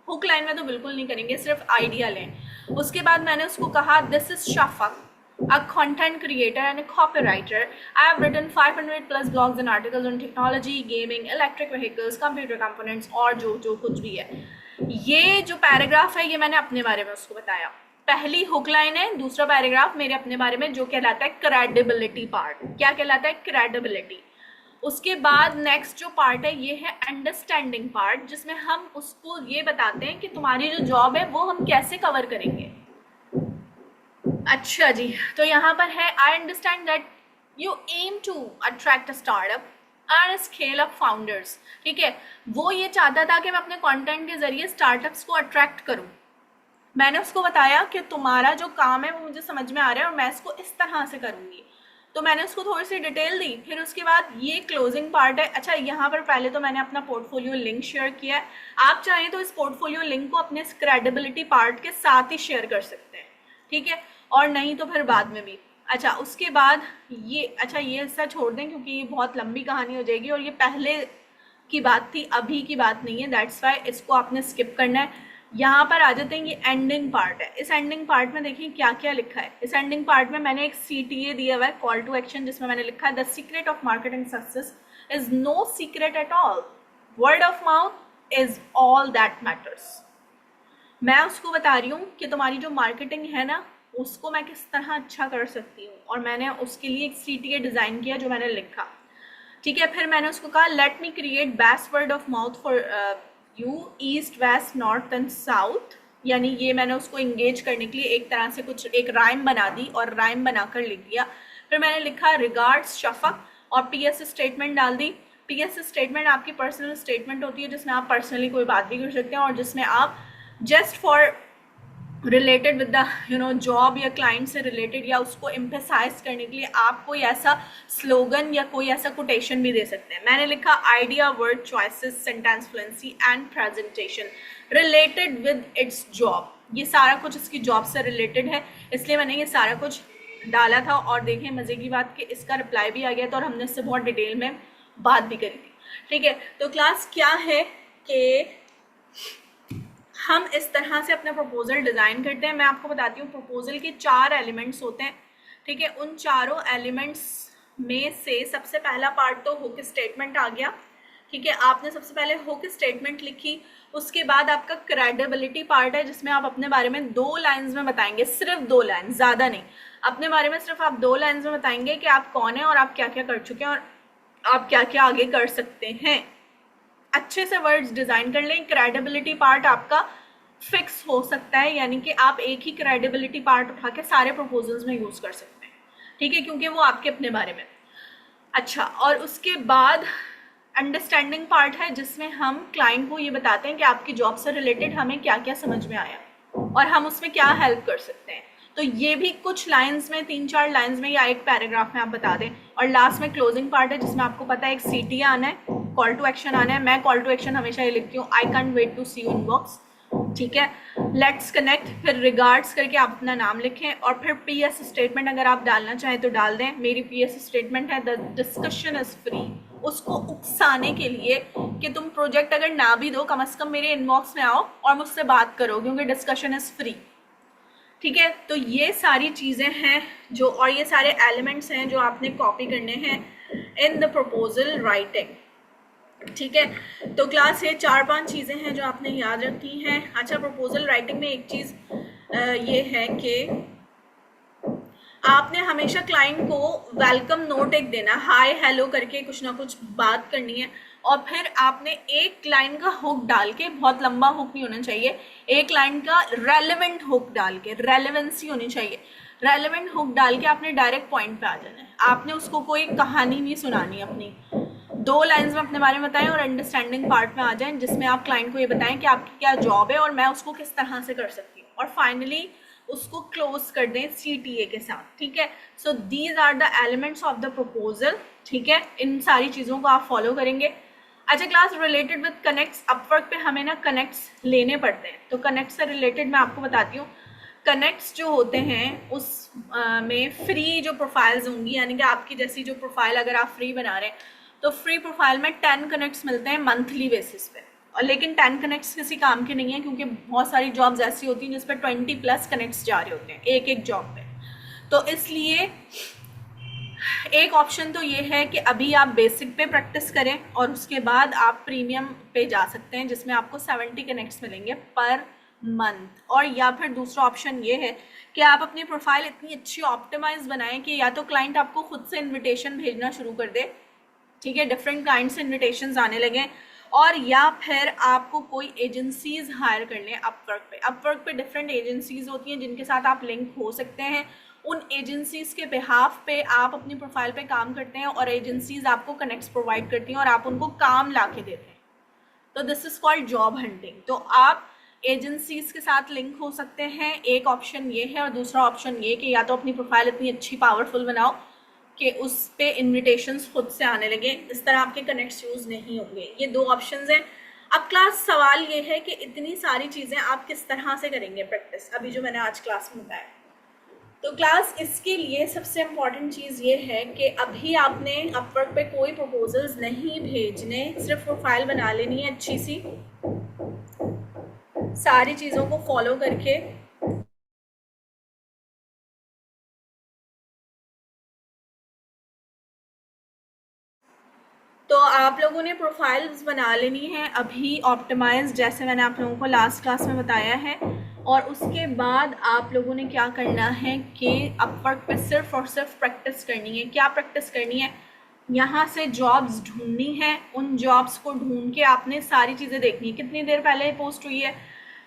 हुक लाइन में तो बिल्कुल नहीं करेंगे, सिर्फ आइडिया लें। उसके बाद मैंने उसको कहा this is Shafaq, a content creator and a copywriter. I have written 500 plus blogs and articles on technology, gaming, electric vehicles, computer components और जो कुछ भी है। ये जो पैराग्राफ है ये मैंने अपने बारे में उसको बताया। पहली हुक लाइन है, दूसरा पैराग्राफ मेरे अपने बारे में जो कहलाता है क्रेडिबिलिटी पार्ट। क्या कहलाता है? क्रेडिबिलिटी। उसके बाद नेक्स्ट जो पार्ट है ये है अंडरस्टैंडिंग पार्ट, जिसमें हम उसको ये बताते हैं कि तुम्हारी जो जॉब है वो हम कैसे कवर करेंगे। अच्छा जी, तो यहाँ पर है I understand that you aim to attract a startup and scale up founders. ठीक है, वो ये चाहता था कि मैं अपने कंटेंट के जरिए स्टार्टअप्स को अट्रैक्ट करूँ। मैंने उसको बताया कि तुम्हारा जो काम है वो मुझे समझ में आ रहा है और मैं इसको इस तरह से करूँगी। तो मैंने उसको थोड़ी सी डिटेल दी। फिर उसके बाद ये क्लोजिंग पार्ट है। अच्छा, यहाँ पर पहले तो मैंने अपना पोर्टफोलियो लिंक शेयर किया है। आप चाहें तो इस पोर्टफोलियो लिंक को अपने क्रेडिबिलिटी पार्ट के साथ ही शेयर कर सकते हैं, ठीक है, और नहीं तो फिर बाद में भी। अच्छा, उसके बाद ये, अच्छा ये हिस्सा छोड़ दें क्योंकि ये बहुत लंबी कहानी हो जाएगी और ये पहले की बात थी, अभी की बात नहीं है, दैट्स वाई इसको आपने स्किप करना है। यहाँ पर आ जाते हैं, ये एंडिंग पार्ट है। इस एंडिंग पार्ट में देखिए क्या क्या लिखा है। इस एंडिंग पार्ट में मैंने एक CTA दिया हुआ है, कॉल टू एक्शन, जिसमें मैंने लिखा है the secret of marketing success is no secret at all, word of mouth is all that matters. मैं उसको बता रही हूँ कि तुम्हारी जो मार्केटिंग है ना उसको मैं किस तरह अच्छा कर सकती हूँ, और मैंने उसके लिए एक CTA डिज़ाइन किया जो मैंने लिखा, ठीक है। फिर मैंने उसको कहा let me create best word of mouth for you east west north and south, यानी ये मैंने उसको इंगेज करने के लिए एक तरह से कुछ एक राइम बना दी और राइम बनाकर लिख दिया। फिर मैंने लिखा रिगार्ड्स शफक और PS स्टेटमेंट डाल दी। PS स्टेटमेंट आपकी पर्सनल स्टेटमेंट होती है जिसमें आप पर्सनली कोई बात भी कर सकते हैं और जिसमें आप just for related with the job या क्लाइंट से रिलेटेड या उसको एम्फेसाइज करने के लिए आप कोई ऐसा स्लोगन या कोई ऐसा कोटेशन भी दे सकते हैं। मैंने लिखा idea, word choices, sentence fluency and presentation related with its job. ये सारा कुछ इसकी जॉब से रिलेटेड है, इसलिए मैंने ये सारा कुछ डाला था। और देखें मज़े की बात कि इसका रिप्लाई भी आ गया था और हमने इससे बहुत डिटेल में बात भी करी थी, ठीक है। तो क्लास क्या है कि हम इस तरह से अपना प्रपोजल डिज़ाइन करते हैं। मैं आपको बताती हूँ प्रपोजल के 4 एलिमेंट्स होते हैं, ठीक है। उन चारों एलिमेंट्स में से सबसे पहला पार्ट तो हुक स्टेटमेंट आ गया, ठीक है। आपने सबसे पहले हुक स्टेटमेंट लिखी, उसके बाद आपका क्रेडिबिलिटी पार्ट है जिसमें आप अपने बारे में 2 लाइन्स में बताएंगे, सिर्फ 2 लाइन, ज़्यादा नहीं। अपने बारे में सिर्फ आप 2 लाइन्स में बताएंगे कि आप कौन हैं और आप क्या क्या कर चुके हैं और आप क्या क्या आगे कर सकते हैं। अच्छे से वर्ड्स डिज़ाइन कर लें। क्रेडिबिलिटी पार्ट आपका फिक्स हो सकता है, यानी कि आप एक ही क्रेडिबिलिटी पार्ट उठा के सारे प्रपोजल्स में यूज़ कर सकते हैं, ठीक है, क्योंकि वो आपके अपने बारे में। अच्छा, और उसके बाद अंडरस्टैंडिंग पार्ट है जिसमें हम क्लाइंट को ये बताते हैं कि आपकी जॉब से रिलेटेड हमें क्या क्या समझ में आया और हम उसमें क्या हेल्प कर सकते हैं। तो ये भी कुछ लाइंस में, 3-4 लाइंस में या एक पैराग्राफ में आप बता दें। और लास्ट में क्लोजिंग पार्ट है जिसमें आपको पता है एक CTA आना है, कॉल टू एक्शन आना है। मैं कॉल टू एक्शन हमेशा ये लिखती हूँ, I can't wait to see you inbox, ठीक है। लेट्स कनेक्ट, फिर रिगार्ड्स करके आप अपना नाम लिखें और फिर PS स्टेटमेंट अगर आप डालना चाहें तो डाल दें। मेरी PS स्टेटमेंट है द डिस्कशन इज फ्री, उसको उकसाने के लिए कि तुम प्रोजेक्ट अगर ना भी दो कम से कम मेरे इनबॉक्स में आओ और मुझसे बात करो क्योंकि डिस्कशन इज फ्री, ठीक है। तो ये सारी चीज़ें हैं जो, और ये सारे एलिमेंट्स हैं जो आपने कॉपी करने हैं इन द प्रपोजल राइटिंग, ठीक है। तो क्लास ये 4-5 चीज़ें हैं जो आपने याद रखी हैं। अच्छा, प्रपोजल राइटिंग में एक चीज़ ये है कि आपने हमेशा क्लाइंट को वेलकम नोट एक देना, हाय हेलो करके कुछ ना कुछ बात करनी है और फिर आपने एक लाइन का हुक डाल के, बहुत लंबा हुक नहीं होना चाहिए, एक लाइन का रेलेवेंट हुक डाल के, रेलेवेंसी होनी चाहिए। रेलेवेंट हुक डाल के आपने डायरेक्ट पॉइंट पे आ जाना है। आपने उसको कोई कहानी नहीं सुनानी अपनी, 2 लाइंस में अपने बारे में बताएं और अंडरस्टैंडिंग पार्ट में आ जाएं, जिसमें आप क्लाइंट को ये बताएं कि आपकी क्या जॉब है और मैं उसको किस तरह से कर सकती हूँ, और फाइनली उसको क्लोज कर दें CTA के साथ। ठीक है, so these are the elements of the proposal. ठीक है, इन सारी चीज़ों को आप फॉलो करेंगे। अच्छा class, related with connects, Upwork पे हमें ना कनेक्ट्स लेने पड़ते हैं, तो कनेक्ट से रिलेटेड मैं आपको बताती हूँ। कनेक्ट्स जो होते हैं उस में फ्री जो प्रोफाइल्स होंगी, यानी कि आपकी जैसी जो प्रोफाइल अगर आप फ्री बना रहे हैं तो फ्री प्रोफाइल में 10 कनेक्ट्स मिलते हैं मंथली बेसिस पे। और लेकिन 10 कनेक्ट्स किसी काम के नहीं है, क्योंकि बहुत सारी जॉब्स ऐसी होती हैं जिस पर 20+ कनेक्ट्स जा रहे होते हैं एक एक जॉब पे। तो इसलिए एक ऑप्शन तो ये है कि अभी आप बेसिक पे प्रैक्टिस करें और उसके बाद आप प्रीमियम पे जा सकते हैं, जिसमें आपको 70 कनेक्ट्स मिलेंगे पर मंथ। और या फिर दूसरा ऑप्शन ये है कि आप अपनी प्रोफाइल इतनी अच्छी ऑप्टिमाइज बनाएं कि या तो क्लाइंट आपको खुद से इन्विटेशन भेजना शुरू कर दे, ठीक है, डिफरेंट क्लाइंट से इन्विटेशन आने लगे, और या फिर आपको कोई एजेंसीज हायर कर लें अपवर्क पे। अपवर्क पे डिफरेंट एजेंसीज होती हैं जिनके साथ आप लिंक हो सकते हैं। उन एजेंसीज के बिहाफ पे आप अपनी प्रोफाइल पे काम करते हैं और एजेंसीज आपको कनेक्ट्स प्रोवाइड करती हैं और आप उनको काम ला के देते हैं। तो this is called job hunting. तो आप एजेंसीज के साथ लिंक हो सकते हैं, एक ऑप्शन ये है, और दूसरा ऑप्शन ये कि या तो अपनी प्रोफाइल इतनी अच्छी पावरफुल बनाओ कि उस पे इन्विटेशंस खुद से आने लगे, इस तरह आपके कनेक्ट्स यूज नहीं होंगे। ये 2 ऑप्शंस हैं। अब क्लास सवाल ये है कि इतनी सारी चीज़ें आप किस तरह से करेंगे प्रैक्टिस, अभी जो मैंने आज क्लास में बताया। तो क्लास इसके लिए सबसे इम्पॉर्टेंट चीज़ ये है कि अभी आपने अपवर्क पे कोई प्रपोजल्स नहीं भेजने, सिर्फ प्रोफाइल बना लेनी है अच्छी सी, सारी चीज़ों को फॉलो करके। तो आप लोगों ने प्रोफाइल्स बना लेनी है अभी ऑप्टिमाइज, जैसे मैंने आप लोगों को लास्ट क्लास में बताया है। और उसके बाद आप लोगों ने क्या करना है कि अपवर्क पे सिर्फ और सिर्फ प्रैक्टिस करनी है। क्या प्रैक्टिस करनी है? यहाँ से जॉब्स ढूंढनी है, उन जॉब्स को ढूंढ के आपने सारी चीज़ें देखनी है, कितनी देर पहले पोस्ट हुई है,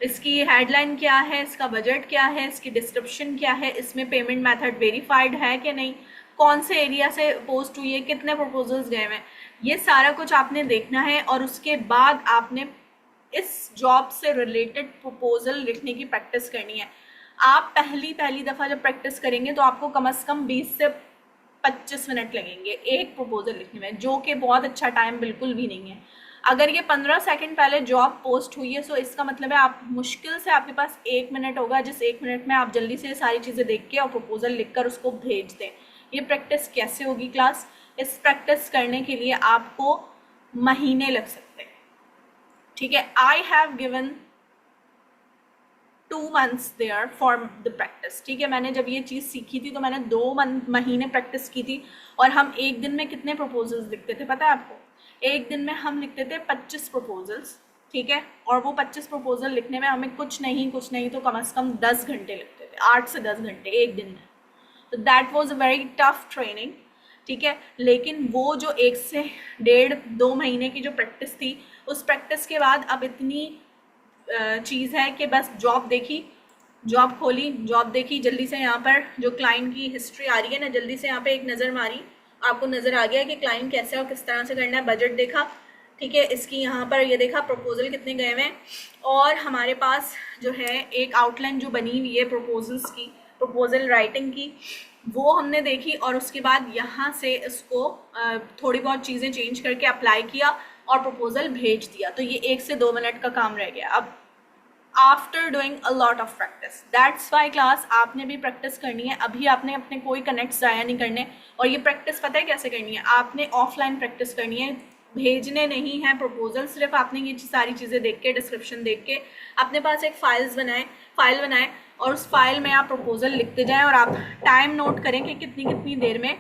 इसकी हेडलाइन क्या है, इसका बजट क्या है, इसकी डिस्क्रिप्शन क्या है, इसमें पेमेंट मेथड वेरीफाइड है कि नहीं, कौन से एरिया से पोस्ट हुई है, कितने प्रपोजल्स गए हैं, ये सारा कुछ आपने देखना है। और उसके बाद आपने इस जॉब से रिलेटेड प्रपोजल लिखने की प्रैक्टिस करनी है। आप पहली दफ़ा जब प्रैक्टिस करेंगे तो आपको कम से कम 20 से 25 मिनट लगेंगे एक प्रपोजल लिखने में, जो कि बहुत अच्छा टाइम बिल्कुल भी नहीं है। अगर ये 15 सेकंड पहले जॉब पोस्ट हुई है तो इसका मतलब है आप मुश्किल से आपके पास 1 मिनट होगा, जिस 1 मिनट में आप जल्दी से सारी चीज़ें देख के और प्रपोजल लिखकर उसको भेज दें। ये प्रैक्टिस कैसे होगी क्लास? इस प्रैक्टिस करने के लिए आपको महीने लग सकते हैं, ठीक है। I have given 2 months there for the practice, ठीक है। मैंने जब ये चीज़ सीखी थी तो मैंने 2 महीने प्रैक्टिस की थी। और हम एक दिन में कितने प्रपोजल्स लिखते थे पता है आपको? एक दिन में हम लिखते थे 25 प्रपोजल्स, ठीक है। और वो 25 प्रपोजल लिखने में हमें कुछ नहीं तो कम से कम 10 घंटे लगते थे, 8 से 10 घंटे एक दिन में। तो that was a very tough training, ठीक है। लेकिन वो जो 1 से 1.5-2 महीने की जो प्रैक्टिस थी, उस प्रैक्टिस के बाद अब इतनी चीज़ है कि बस जॉब देखी, जॉब खोली, जॉब देखी, जल्दी से यहाँ पर जो क्लाइंट की हिस्ट्री आ रही है ना, जल्दी से यहाँ पे एक नज़र मारी, आपको नज़र आ गया कि क्लाइंट कैसे और किस तरह से करना है। बजट देखा, ठीक है, इसकी यहाँ पर ये देखा प्रपोजल कितने गए हुए हैं, और हमारे पास जो है एक आउटलाइन जो बनी हुई है प्रपोजल्स की, प्रपोजल राइटिंग की, वो हमने देखी। और उसके बाद यहाँ से इसको थोड़ी बहुत चीज़ें चेंज करके अप्लाई किया और प्रपोजल भेज दिया। तो ये 1 से 2 मिनट का काम रह गया। अब after doing a lot of practice, that's why class आपने भी प्रैक्टिस करनी है। अभी आपने अपने कोई कनेक्ट्स ज़ाया नहीं करने, और ये प्रैक्टिस पता है कैसे करनी है? आपने ऑफलाइन प्रैक्टिस करनी है, भेजने नहीं है प्रपोजल, सिर्फ आपने ये सारी चीज़ें देख के, डिस्क्रिप्शन देख के अपने पास एक फाइल बनाएं और उस फाइल में आप प्रपोजल लिखते जाएं, और आप टाइम नोट करें कि कितनी देर में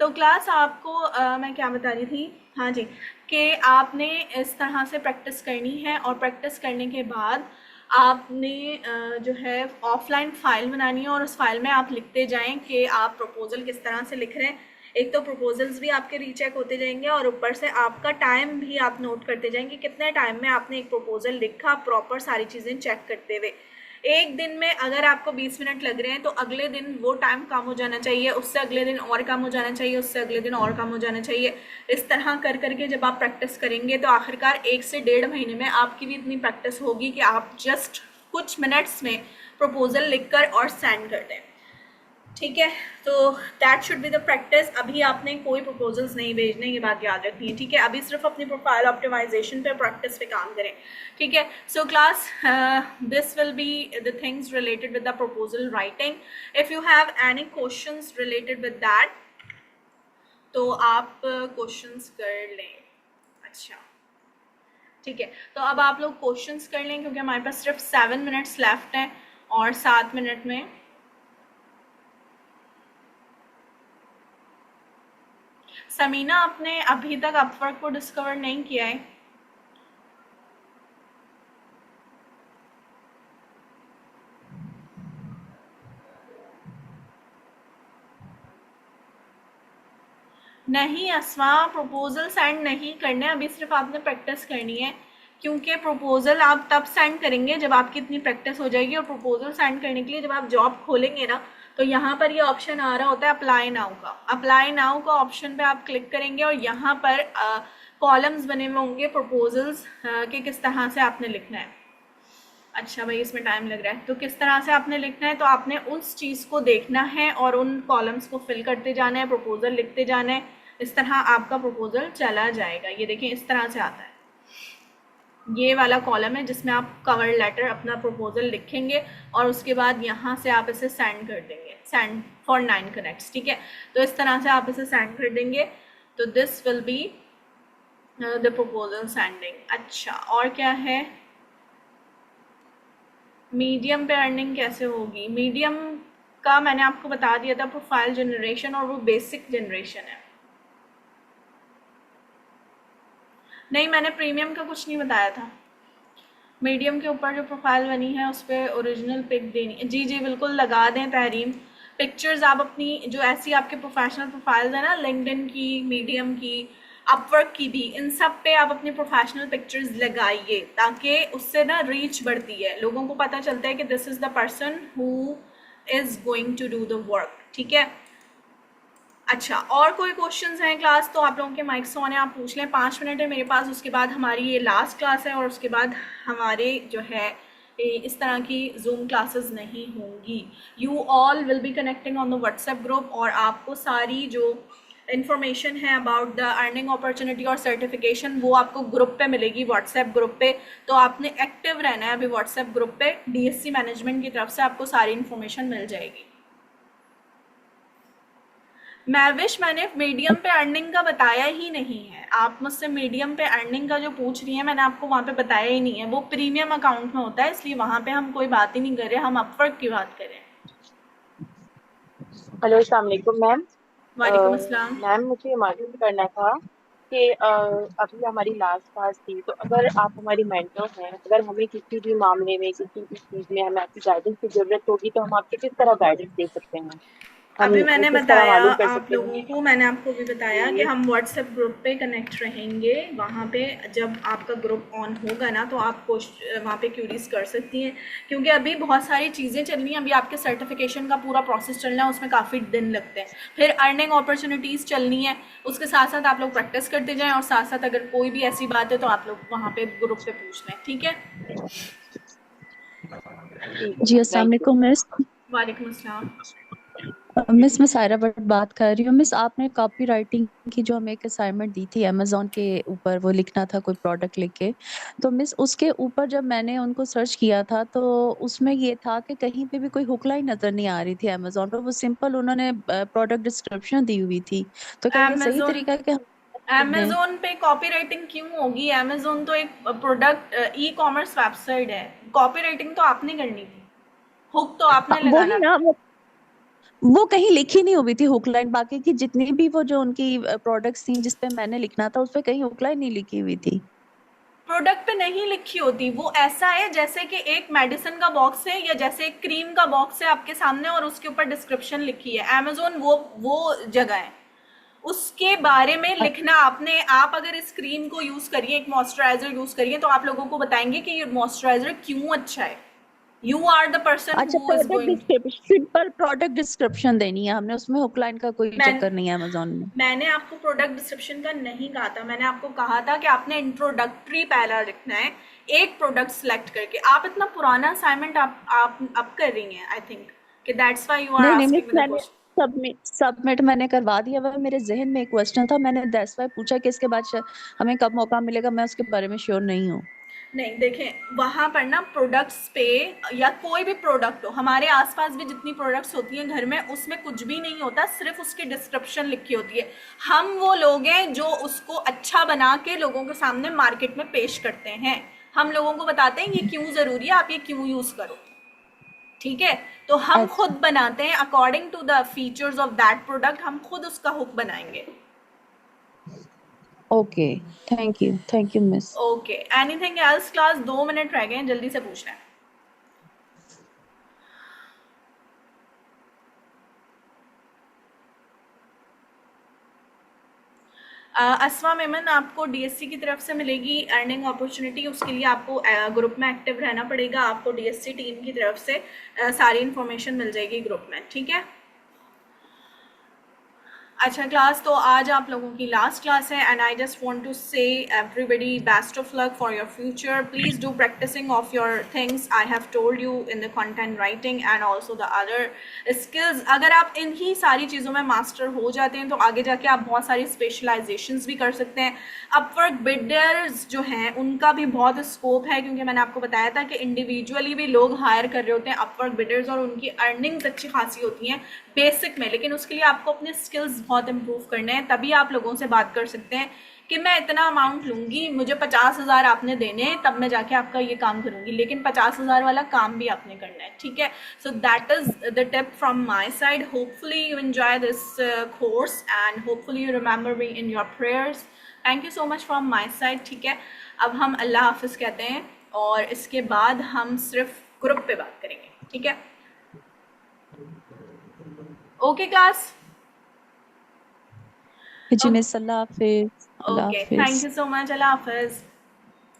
तो क्लास आपको मैं क्या बता रही थी, हाँ जी, कि आपने इस तरह से प्रैक्टिस करनी है। और प्रैक्टिस करने के बाद आपने जो है ऑफलाइन फाइल बनानी है और उस फाइल में आप लिखते जाएं कि आप प्रपोजल किस तरह से लिख रहे हैं। एक तो प्रपोजल्स भी आपके रीचेक होते जाएंगे और ऊपर से आपका टाइम भी आप नोट करते जाएंगे कितने टाइम में आपने एक प्रपोजल लिखा, प्रॉपर सारी चीज़ें चेक करते हुए। एक दिन में अगर आपको 20 मिनट लग रहे हैं तो अगले दिन वो टाइम कम हो जाना चाहिए, उससे अगले दिन और कम हो जाना चाहिए, उससे अगले दिन और कम हो जाना चाहिए। इस तरह कर करके जब आप प्रैक्टिस करेंगे तो आखिरकार 1 से 1.5 महीने में आपकी भी इतनी प्रैक्टिस होगी कि आप जस्ट कुछ मिनट्स में प्रपोजल लिखकर और सेंड कर दें। ठीक है, तो that should be the practice. अभी आपने कोई प्रपोजल्स नहीं भेजने, ये बात याद रखनी है। ठीक है, अभी सिर्फ अपनी प्रोफाइल ऑप्टिमाइजेशन पे, प्रैक्टिस पे काम करें। ठीक है, so class this will be the things related with the proposal writing. If you have any questions related with that तो आप क्वेश्चंस कर लें। अच्छा ठीक है, तो अब आप लोग क्वेश्चंस कर लें क्योंकि हमारे पास सिर्फ 7 मिनट्स लेफ्ट हैं और 7 मिनट में समीना आपने अभी तक अपवर्क को डिस्कवर नहीं किया है? नहीं असमा, प्रपोजल सेंड नहीं करने, अभी सिर्फ आपने प्रैक्टिस करनी है क्योंकि प्रपोजल आप तब सेंड करेंगे जब आपकी इतनी प्रैक्टिस हो जाएगी। और प्रपोजल सेंड करने के लिए जब आप जॉब खोलेंगे ना तो यहाँ पर ये ऑप्शन आ रहा होता है अप्लाई नाउ का। अप्लाई नाउ का ऑप्शन पे आप क्लिक करेंगे और यहाँ पर कॉलम्स बने हुए होंगे प्रपोजल्स के किस तरह से आपने लिखना है। अच्छा भाई इसमें टाइम लग रहा है, तो किस तरह से आपने लिखना है, तो आपने उस चीज़ को देखना है और उन कॉलम्स को फिल करते जाना है, प्रपोजल लिखते जाना है। इस तरह आपका प्रपोजल चला जाएगा। ये देखें इस तरह से आता है, ये वाला कॉलम है जिसमें आप कवर लेटर अपना प्रपोजल लिखेंगे और उसके बाद यहाँ से आप इसे सेंड कर देंगे, सेंड फॉर 9 कनेक्ट्स। ठीक है, तो इस तरह से आप इसे सेंड कर देंगे। तो this will be the proposal sending. अच्छा और क्या है, मीडियम पे अर्निंग कैसे होगी? मीडियम का मैंने आपको बता दिया था, प्रोफाइल जनरेशन, और वो बेसिक जनरेशन है। नहीं मैंने प्रीमियम का कुछ नहीं बताया था। मीडियम के ऊपर जो प्रोफाइल बनी है उस पर ओरिजिनल पिक देनी। जी जी बिल्कुल लगा दें तहरीम। पिक्चर्स आप अपनी जो ऐसी आपके प्रोफेशनल प्रोफाइल्स हैं ना, लिंक्डइन की, मीडियम की, अपवर्क की भी, इन सब पे आप अपनी प्रोफेशनल पिक्चर्स लगाइए ताकि उससे ना रीच बढ़ती है, लोगों को पता चलता है कि this is the person who is going to do the work. ठीक है, अच्छा और कोई क्वेश्चंस हैं क्लास? तो आप लोगों के माइक्स ऑन है, आप पूछ लें। 5 मिनट है मेरे पास, उसके बाद हमारी ये लास्ट क्लास है और उसके बाद हमारे जो है इस तरह की जूम क्लासेस नहीं होंगी। You all will be connecting on the WhatsApp group और आपको सारी जो इन्फॉर्मेशन है अबाउट द अर्निंग अपॉर्चुनिटी और सर्टिफिकेशन वो आपको ग्रुप पे मिलेगी, व्हाट्सएप ग्रुप पे। तो आपने एक्टिव रहना है अभी व्हाट्सएप ग्रुप पे, डीएससी मैनेजमेंट की तरफ से आपको सारी इन्फॉर्मेशन मिल जाएगी। मैविश मैंने मीडियम पे अर्निंग का बताया ही नहीं है, आप मुझसे मीडियम पे अर्निंग का जो पूछ रही हैं मैंने आपको वहाँ पे बताया ही नहीं है, वो प्रीमियम अकाउंट में होता है इसलिए वहाँ पे हम कोई बात ही नहीं कर रहे, हम अपवर्क की बात करें। हेलो अस्सलाम वालेकुम मैम। वालेकुम अस्सलाम। मैम मुझे मालूम करना था कि अभी हमारी लास्ट क्लास थी, तो अगर आप हमारी मेंटर हैं, अगर हमें किसी भी मामले में, किसी भी चीज़ में हमें आपकी गाइडेंस की ज़रूरत होगी तो हम आपको किस तरह गाइडेंस दे सकते हैं? हम अभी मैंने किस तरह बताया मालूम कर आप सकते लोगों हैं? को, मैंने आपको भी बताया कि जी हम व्हाट्सएप ग्रुप पे कनेक्ट रहेंगे। वहाँ पे जब आपका ग्रुप ऑन होगा ना तो आप वहाँ पे क्यूरीज कर सकती हैं क्योंकि अभी बहुत सारी चीज़ें चल रही हैं। अभी आपके सर्टिफिकेशन का पूरा प्रोसेस चलना है, उसमें काफ़ी दिन लगते हैं। फिर अर्निंग अपॉर्चुनिटीज़ चलनी है, उसके साथ साथ आप लोग प्रैक्टिस करते जाएँ और साथ साथ अगर कोई भी ऐसी बात है तो आप लोग वहाँ पे ग्रुप पे पूछ लें। ठीक है, ठीक है जी मैम, अस्सलाम थैंक यू। वालेकुम मिस। वालेकुम अस्सलाम। मिस मैं सायरा भट्ट बात कर रही हूँ। मिस आपने कॉपी राइटिंग की जो हमें एक असाइनमेंट दी थी अमेजोन के ऊपर, वो लिखना था कोई प्रोडक्ट लिख के, तो मिस उसके ऊपर जब मैंने उनको सर्च किया था तो उसमें ये था कि कहीं पे भी कोई हुक लाइन नजर नहीं आ रही थी अमेजोन पर, वो सिंपल उन्होंने प्रोडक्ट डिस्क्रिप्शन दी हुई थी। तो क्या ये सही अमेजोन तरीका है कि हम लिख दें? अमेजोन पे कॉपी राइटिंग क्यों होगी? अमेजोन तो एक प्रोडक्ट ई कॉमर्स वेबसाइट है, कॉपी राइटिंग तो आपने करनी थी, हुक तो आपने वही लगाना ना, था। वो कहीं लिखी नहीं हुई थी हुक लाइन, बाकी की जितनी भी वो जो उनकी प्रोडक्ट्स थी जिसपे मैंने लिखना था उस पे कहीं हुक लाइन नहीं लिखी हुई थी। प्रोडक्ट पे नहीं लिखी होती, वो ऐसा है जैसे कि एक मेडिसिन का बॉक्स है या जैसे एक क्रीम का बॉक्स है आपके सामने और उसके ऊपर डिस्क्रिप्शन लिखी है। अमेजोन वो जगह है, उसके बारे में लिखना आपने। आप अगर इस क्रीम को यूज करिए, एक मॉइस्चराइजर यूज करिए, तो आप लोगों को बताएंगे कि ये मॉइस्चराइजर क्यों अच्छा है। यू आर द पर्सन अच्छा, who is product going. Description, simple product description देनी है हमने, उसमें हुक लाइन का कोई मैं चक्कर नहीं है अमेजोन में। मैंने आपको प्रोडक्ट डिस्क्रिप्शन का नहीं कहा था, मैंने आपको कहा था कि आपने इंट्रोडक्टरी पहला लिखना है, एक प्रोडक्ट सेलेक्ट करके। आप इतना पुराना असाइनमेंट आप कर रही हैं, आई थिंक कि दैट्स व्हाई यू आर नहीं नहीं मिस, आस्किंग मी द मैंने क्वेश्चन। सबमिट मैंने करवा दिया। वह मेरे जहन में एक क्वेश्चन था, मैंने दैट्स वाई पूछा कि इसके बाद हमें कब मौका मिलेगा, मैं उसके बारे में श्योर नहीं हूँ। नहीं देखें, वहाँ पर ना प्रोडक्ट्स पे या कोई भी प्रोडक्ट हो, हमारे आसपास भी जितनी प्रोडक्ट्स होती हैं घर में, उसमें कुछ भी नहीं होता, सिर्फ उसकी डिस्क्रिप्शन लिखी होती है। हम वो लोग हैं जो उसको अच्छा बना के लोगों के सामने मार्केट में पेश करते हैं। हम लोगों को बताते हैं ये क्यों ज़रूरी है, आप ये क्यों यूज़ करो, ठीक है। तो हम खुद अच्छा, बनाते हैं according to the features of that product, हम खुद उसका हुक बनाएंगे। Okay, thank you miss. Okay, anything else class? 2 minute रह गए हैं, जल्दी से पूछना है। असमा मेमन, आपको डीएससी की तरफ से मिलेगी अर्निंग अपॉर्चुनिटी, उसके लिए आपको ग्रुप में एक्टिव रहना पड़ेगा। आपको डीएससी टीम की तरफ से सारी इन्फॉर्मेशन मिल जाएगी ग्रुप में, ठीक है। अच्छा क्लास, तो आज आप लोगों की लास्ट क्लास है and I just want to say everybody best of luck for your future. Please do practicing of your things I have told you in the content writing and also the other skills. अगर आप इन ही सारी चीज़ों में master हो जाते हैं तो आगे जाके आप बहुत सारी स्पेशलाइजेशंस भी कर सकते हैं। अपवर्क बिल्डर्स जो हैं उनका भी बहुत स्कोप है, क्योंकि मैंने आपको बताया था कि इंडिविजुअली भी लोग हायर कर रहे होते हैं अपवर्क बिल्डर्स, और उनकी अर्निंग्स अच्छी खासी होती हैं बेसिक में। लेकिन उसके लिए आपको अपने स्किल्स बहुत इम्प्रूव करने हैं, तभी आप लोगों से बात कर सकते हैं कि मैं इतना अमाउंट लूँगी, मुझे 50,000 आपने देने हैं, तब मैं जाके आपका ये काम करूँगी। लेकिन 50,000 वाला काम भी आपने करना है, ठीक है। So that is the tip from my side. Hopefully you enjoy this course and hopefully you remember me in your prayers. Thank you so much from my side, ठीक है। अब हम अल्लाह हाफिज़ कहते हैं और इसके बाद हम सिर्फ ग्रुप पे बात करेंगे, ठीक है। ओके क्लास, जी मिस, अल्लाह हाफिज, अल्लाह ओके, हाफिज। थैंक यू सो मच, अल्लाह हाफिज़।